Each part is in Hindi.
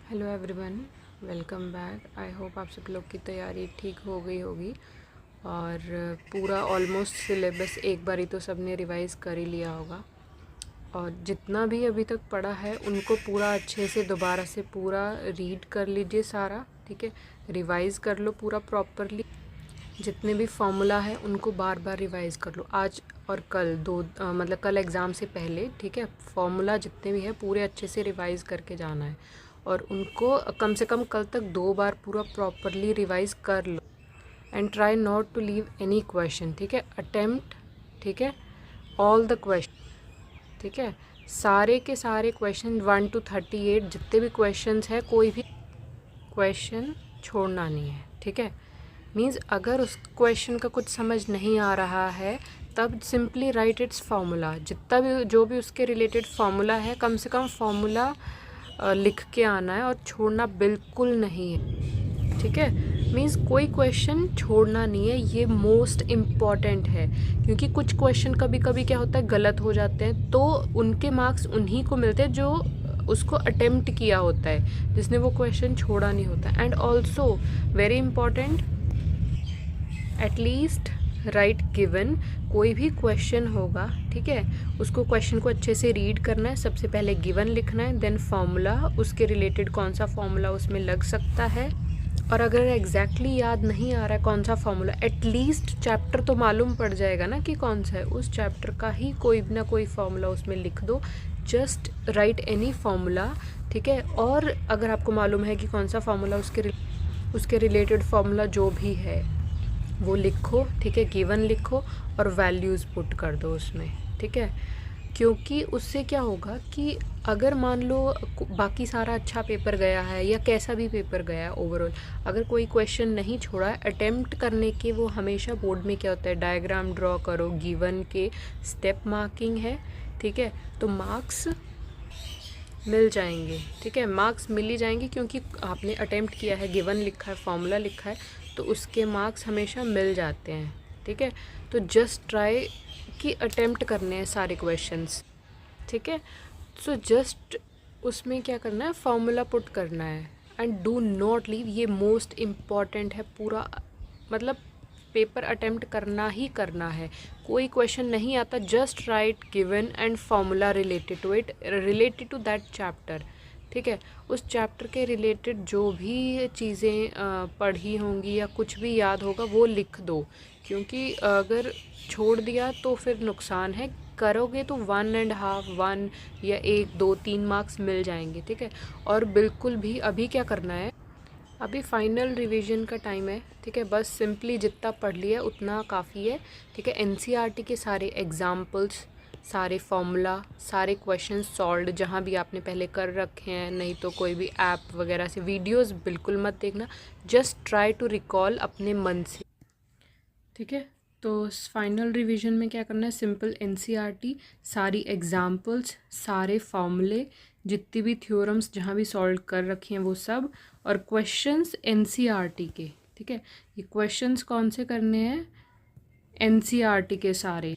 Hello everyone, welcome back. I hope आप सब लोग की तैयारी ठीक हो गई होगी और पूरा ऑलमोस्ट सिलेबस एक बारी तो सबने रिवाइज़ कर ही लिया होगा। और जितना भी अभी तक पढ़ा है उनको पूरा अच्छे से दोबारा से पूरा रीड कर लीजिए सारा, ठीक है। रिवाइज़ कर लो पूरा प्रॉपरली। जितने भी फॉर्मूला है उनको बार बार रिवाइज़ कर लो आज और कल मतलब कल एग्ज़ाम से पहले, ठीक है। फॉर्मूला जितने भी है पूरे अच्छे से रिवाइज़ करके जाना है और उनको कम से कम कल तक 2 बार पूरा प्रॉपरली रिवाइज़ कर लो। And try not to leave any question, ठीक है। अटेम्प्ट, ठीक है, ऑल द क्वेश्चन, ठीक है। सारे के सारे क्वेश्चन 1 to 38 जितने भी क्वेश्चंस है कोई भी क्वेश्चन छोड़ना नहीं है, ठीक है। मीन्स अगर उस क्वेश्चन का कुछ समझ नहीं आ रहा है तब सिंपली राइट इट्स फार्मूला। जितना भी जो भी उसके रिलेटेड फार्मूला है कम से कम फार्मूला लिख के आना है और छोड़ना बिल्कुल नहीं है, ठीक है। मीन्स कोई क्वेश्चन छोड़ना नहीं है, ये मोस्ट इम्पॉर्टेंट है। क्योंकि कुछ क्वेश्चन कभी कभी क्या होता है गलत हो जाते हैं तो उनके मार्क्स उन्हीं को मिलते हैं जो उसको अटेम्प्ट किया होता है, जिसने वो क्वेश्चन छोड़ा नहीं होता। And also very important, at least right given. कोई भी क्वेश्चन होगा, ठीक है, उसको क्वेश्चन को अच्छे से रीड करना है। सबसे पहले गिवन लिखना है, देन फार्मूला, उसके रिलेटेड कौन सा फार्मूला उसमें लग सकता है। और अगर एग्जैक्टली याद नहीं आ रहा है कौन सा फार्मूला, एटलीस्ट चैप्टर तो मालूम पड़ जाएगा ना कि कौन सा है। उस चैप्टर का ही कोई ना कोई फार्मूला उसमें लिख दो। जस्ट राइट एनी फार्मूला, ठीक है। और अगर आपको मालूम है कि कौन सा फार्मूला उसके रिलेटेड फार्मूला जो भी है वो लिखो, ठीक है। गिवन लिखो और वैल्यूज़ पुट कर दो उसमें, ठीक है। क्योंकि उससे क्या होगा कि अगर मान लो बाकी सारा अच्छा पेपर गया है या कैसा भी पेपर गया है ओवरऑल, अगर कोई क्वेश्चन नहीं छोड़ा है अटेम्प्ट करने के, वो हमेशा बोर्ड में क्या होता है डायग्राम ड्रॉ करो, गिवन के स्टेप मार्किंग है, ठीक है। तो मार्क्स मिल जाएंगे, ठीक है। मार्क्स मिल ही जाएंगे क्योंकि आपने अटेम्प्ट किया है, गिवन लिखा है, फॉर्मूला लिखा है, तो उसके मार्क्स हमेशा मिल जाते हैं, ठीक है। तो जस्ट ट्राई कि अटेम्प्ट करने हैं सारे क्वेश्चंस, ठीक है। सो जस्ट उसमें क्या करना है, फार्मूला पुट करना है। एंड डू नॉट लीव, ये मोस्ट इम्पॉर्टेंट है। पूरा मतलब पेपर अटेम्प्ट करना ही करना है। कोई क्वेश्चन नहीं आता, just write given and formula related to it, related to that chapter, ठीक है। उस चैप्टर के रिलेटेड जो भी चीज़ें पढ़ी होंगी या कुछ भी याद होगा वो लिख दो। क्योंकि अगर छोड़ दिया तो फिर नुकसान है, करोगे तो 1.5 1 या 1 2 3 मार्क्स मिल जाएंगे, ठीक है। और बिल्कुल भी अभी क्या करना है, अभी फाइनल रिवीजन का टाइम है, ठीक है। बस सिंपली जितना पढ़ लिया उतना काफ़ी है, ठीक है। एनसीईआरटी के सारे एग्जाम्पल्स, सारे फॉर्मूला, सारे क्वेश्चन सॉल्व जहाँ भी आपने पहले कर रखे हैं, नहीं तो कोई भी ऐप वगैरह से वीडियोस बिल्कुल मत देखना। जस्ट ट्राई टू रिकॉल अपने मन से, ठीक है। तो फाइनल रिवीजन में क्या करना है, सिंपल एनसीईआरटी, सारी एग्जाम्पल्स, सारे फॉर्मूले, जितनी भी थ्योरम्स जहाँ भी सॉल्व कर रखे हैं वो सब, और क्वेश्चंस एनसीईआरटी के, ठीक है। ये क्वेश्चंस कौन से करने हैं, एनसीईआरटी के सारे,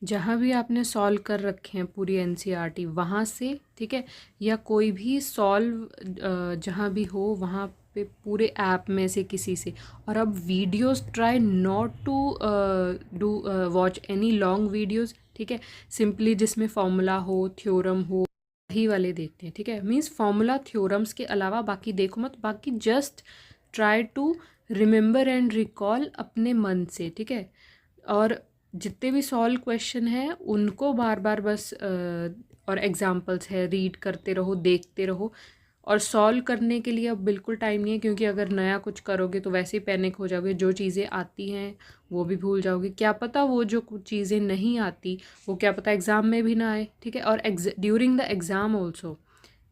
जहाँ भी आपने सॉल्व कर रखे हैं पूरी एनसीईआरटी वहाँ से, ठीक है। या कोई भी सॉल्व जहाँ भी हो वहाँ पे पूरे ऐप में से किसी से। और अब videos try not to do watch any long videos, ठीक है। सिंपली जिसमें फॉर्मूला हो, थ्योरम हो, वही वाले देखते हैं, ठीक है। मीन्स फॉर्मूला थ्योरम्स के अलावा बाकी देखो मत, बाकी just try to remember and recall अपने मन से, ठीक है। और जितने भी सॉल्व क्वेश्चन हैं उनको बार बार बस और एग्जांपल्स है रीड करते रहो, देखते रहो। और सॉल्व करने के लिए अब बिल्कुल टाइम नहीं है, क्योंकि अगर नया कुछ करोगे तो वैसे ही पैनिक हो जाओगे, जो चीज़ें आती हैं वो भी भूल जाओगे। क्या पता वो जो कुछ चीज़ें नहीं आती वो क्या पता एग्ज़ाम में भी ना आए, ठीक है। और ड्यूरिंग द एग्ज़ाम ऑल्सो,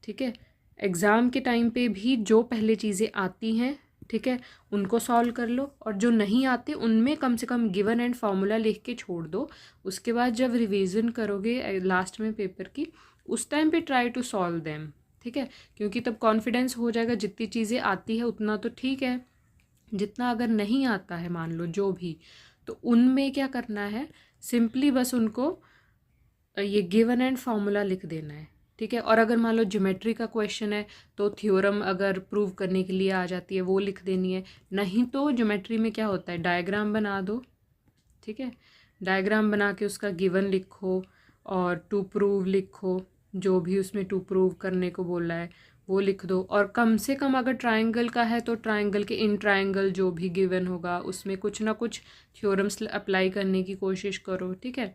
ठीक है। एग्ज़ाम के टाइम पे भी जो पहले चीज़ें आती हैं, ठीक है, उनको सॉल्व कर लो। और जो नहीं आते उनमें कम से कम गिवन एंड फार्मूला लिख के छोड़ दो। उसके बाद जब रिवीजन करोगे लास्ट में पेपर की, उस टाइम पे ट्राई टू सॉल्व देम, ठीक है। क्योंकि तब कॉन्फिडेंस हो जाएगा, जितनी चीज़ें आती है उतना तो ठीक है, जितना अगर नहीं आता है मान लो जो भी, तो उनमें क्या करना है, सिंपली बस उनको ये गिवन एंड फार्मूला लिख देना है, ठीक है। और अगर मान लो ज्योमेट्री का क्वेश्चन है तो थ्योरम अगर प्रूव करने के लिए आ जाती है वो लिख देनी है, नहीं तो ज्योमेट्री में क्या होता है डायग्राम बना दो, ठीक है। डायग्राम बना के उसका गिवन लिखो और टू प्रूव लिखो, जो भी उसमें टू प्रूव करने को बोला है वो लिख दो। और कम से कम अगर ट्रायंगल का है तो ट्रायंगल के इन ट्रायंगल जो भी गिवन होगा उसमें कुछ ना कुछ थ्योरम्स अप्लाई करने की कोशिश करो, ठीक है।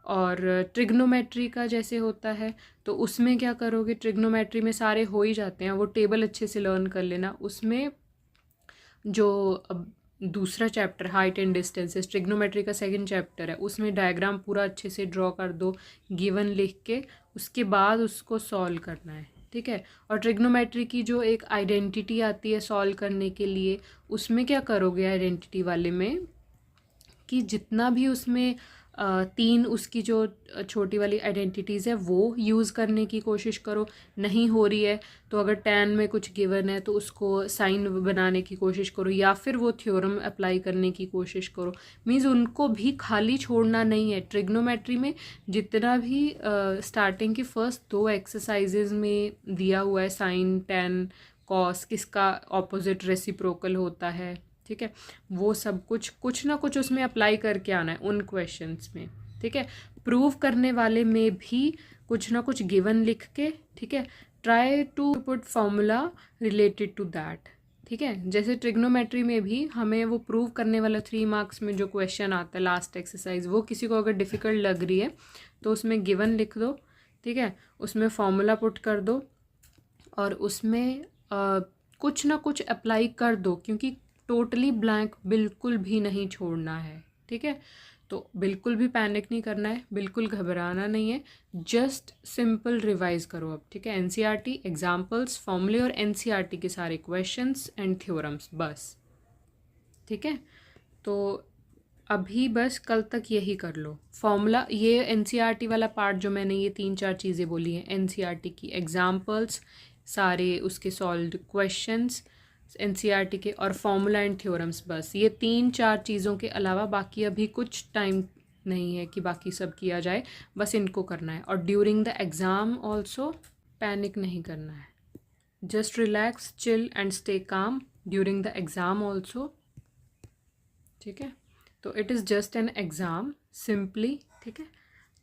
और ट्रिग्नोमेट्री का जैसे होता है तो उसमें क्या करोगे, ट्रिग्नोमेट्री में सारे हो ही जाते हैं, वो टेबल अच्छे से लर्न कर लेना। उसमें जो अब दूसरा chapter height and distances trigonometry का सेकंड चैप्टर है, उसमें डायग्राम पूरा अच्छे से ड्रॉ कर दो गिवन लिख के, उसके बाद उसको सॉल्व करना है, ठीक है। और ट्रिग्नोमेट्री की जो एक आइडेंटिटी आती है सॉल्व करने के लिए, उसमें क्या करोगे आइडेंटिटी वाले में कि जितना भी उसमें तीन उसकी जो छोटी वाली आइडेंटिटीज़ है वो यूज़ करने की कोशिश करो। नहीं हो रही है तो अगर टैन में कुछ गिवन है तो उसको साइन बनाने की कोशिश करो, या फिर वो थ्योरम अप्लाई करने की कोशिश करो। मीन्स उनको भी खाली छोड़ना नहीं है। ट्रिग्नोमेट्री में जितना भी स्टार्टिंग की फर्स्ट 2 एक्सरसाइजेज में दिया हुआ है साइन टैन कॉस किसका ऑपोजिट रेसिप्रोकल होता है, ठीक है, वो सब कुछ ना कुछ उसमें अप्लाई करके आना है उन क्वेश्चंस में, ठीक है। प्रूव करने वाले में भी कुछ ना कुछ गिवन लिख के, ठीक है, try to put formula related to that, ठीक है। जैसे ट्रिग्नोमेट्री में भी हमें वो प्रूव करने वाला 3 मार्क्स में जो क्वेश्चन आता है लास्ट एक्सरसाइज, वो किसी को अगर डिफ़िकल्ट लग रही है तो उसमें गिवन लिख दो, ठीक है, उसमें फॉर्मूला पुट कर दो और उसमें कुछ ना कुछ अप्लाई कर दो, क्योंकि टोटली ब्लैंक बिल्कुल भी नहीं छोड़ना है, ठीक है। तो बिल्कुल भी पैनिक नहीं करना है, बिल्कुल घबराना नहीं है, जस्ट सिंपल रिवाइज करो अब, ठीक है। एनसीईआरटी एग्जाम्पल्स फॉर्मूले और एनसीईआरटी के सारे क्वेश्चंस एंड थ्योरम्स बस, ठीक है। तो अभी बस कल तक यही कर लो फॉर्मूला। ये एनसीईआरटी वाला पार्ट जो मैंने ये 3-4 चीज़ें बोली हैं, एनसीईआरटी की एग्जाम्पल्स, सारे उसके सॉल्व्ड क्वेश्चंस एनसीईआरटी के, और फॉर्मूला एंड थ्योरम्स, बस ये 3-4 चीज़ों के अलावा बाकी अभी कुछ टाइम नहीं है कि बाकी सब किया जाए, बस इनको करना है। और during the exam also panic नहीं करना है, just relax chill and stay calm during the exam also, ठीक है। तो it is just an exam simply, ठीक है।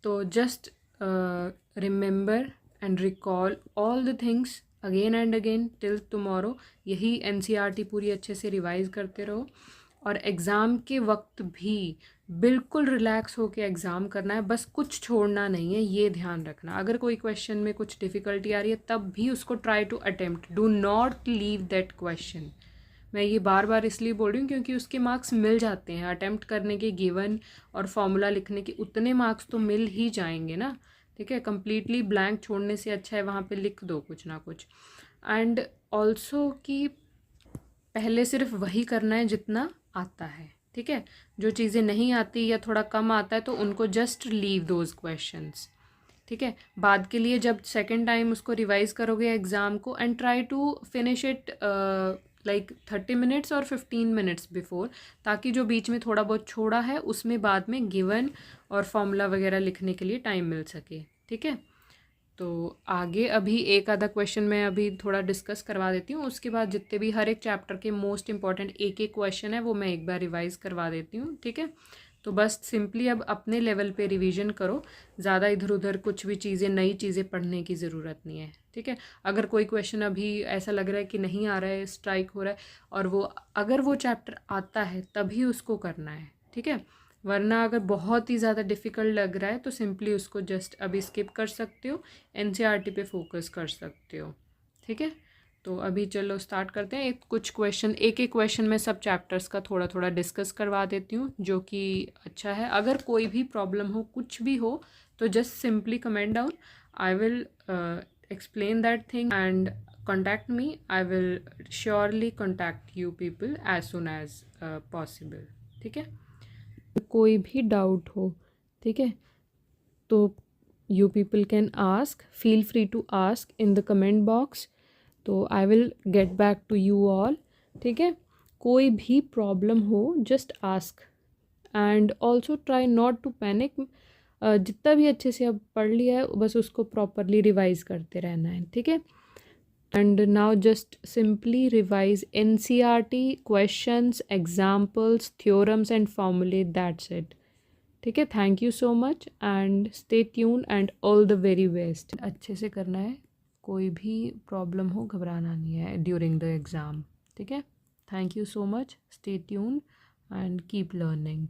तो just remember and recall all the things again and again till tomorrow. यही एनसीईआरटी पूरी अच्छे से रिवाइज करते रहो। और एग्ज़ाम के वक्त भी बिल्कुल रिलैक्स होकर एग्ज़ाम करना है, बस कुछ छोड़ना नहीं है, ये ध्यान रखना। अगर कोई क्वेश्चन में कुछ डिफ़िकल्टी आ रही है तब भी उसको try to attempt, do not leave that question. मैं ये बार बार इसलिए बोल रही हूँ क्योंकि उसके मार्क्स मिल जाते हैं अटेम्प्ट करने के, गिवन और फॉर्मूला लिखने के उतने मार्क्स तो मिल ही जाएंगे ना, ठीक है। कम्प्लीटली ब्लैंक छोड़ने से अच्छा है वहाँ पे लिख दो कुछ ना कुछ। एंड ऑल्सो कि पहले सिर्फ वही करना है जितना आता है, ठीक है। जो चीज़ें नहीं आती या थोड़ा कम आता है तो उनको जस्ट लीव दोज क्वेश्चंस, ठीक है। बाद के लिए जब सेकेंड टाइम उसको रिवाइज करोगे एग्ज़ाम को, and try to finish it like 30 minutes और 15 मिनट्स बिफोर, ताकि जो बीच में थोड़ा बहुत छोड़ा है उसमें बाद में गिवन और फॉर्मूला वगैरह लिखने के लिए टाइम मिल सके, ठीक है। तो आगे अभी एक आधा क्वेश्चन मैं अभी थोड़ा डिस्कस करवा देती हूँ, उसके बाद जितने भी हर एक चैप्टर के मोस्ट इंपॉर्टेंट एक एक क्वेश्चन है वो मैं एक बार रिवाइज करवा देती हूँ, ठीक है। तो बस सिंपली अब अपने लेवल पे रिवीजन करो, ज़्यादा इधर उधर कुछ भी चीज़ें नई चीज़ें पढ़ने की ज़रूरत नहीं है, ठीक है। अगर कोई क्वेश्चन अभी ऐसा लग रहा है कि नहीं आ रहा है, स्ट्राइक हो रहा है, और वो अगर वो चैप्टर आता है तभी उसको करना है, ठीक है। वरना अगर बहुत ही ज़्यादा डिफ़िकल्ट लग रहा है तो सिंपली उसको जस्ट अभी स्किप कर सकते हो, एनसीईआरटी पे फोकस कर सकते हो, ठीक है। तो अभी चलो स्टार्ट करते हैं। कुछ क्वेश्चन एक एक क्वेश्चन में सब चैप्टर्स का थोड़ा थोड़ा डिस्कस करवा देती हूँ, जो कि अच्छा है। अगर कोई भी प्रॉब्लम हो, कुछ भी हो, तो just simply comment down, I will explain that thing and contact me. I will surely contact you people as soon as possible, ठीक है। कोई भी डाउट हो, ठीक है, तो you people can ask, feel free to ask in the comment box. तो I will get back to you all, ठीक है। कोई भी प्रॉब्लम हो just ask and also try not to panic. जितना भी अच्छे से अब पढ़ लिया है बस उसको प्रॉपरली रिवाइज करते रहना है, ठीक है। And now just simply revise NCERT questions, examples, theorems and फॉर्मूले, दैट्स इट, ठीक है। Thank you so much and stay tune and all the very best. अच्छे से करना है, कोई भी प्रॉब्लम हो घबराना नहीं है ड्यूरिंग द एग्ज़ाम, ठीक है। Thank you so much, stay tune and keep learning.